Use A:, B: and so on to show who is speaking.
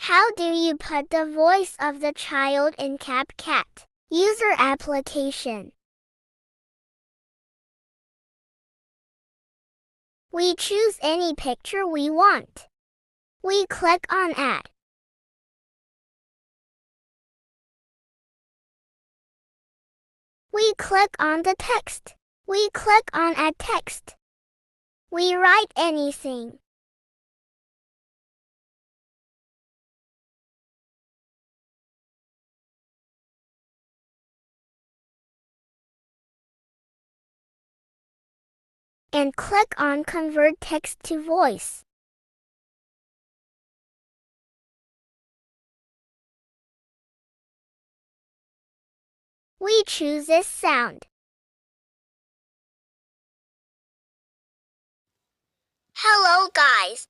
A: How do you put the voice of the child in CapCut? User application. We choose any picture we want. We click on Add. We click on the text. We click on Add Text. We write anything. And click on Convert Text to Voice. We choose this sound. Hello guys,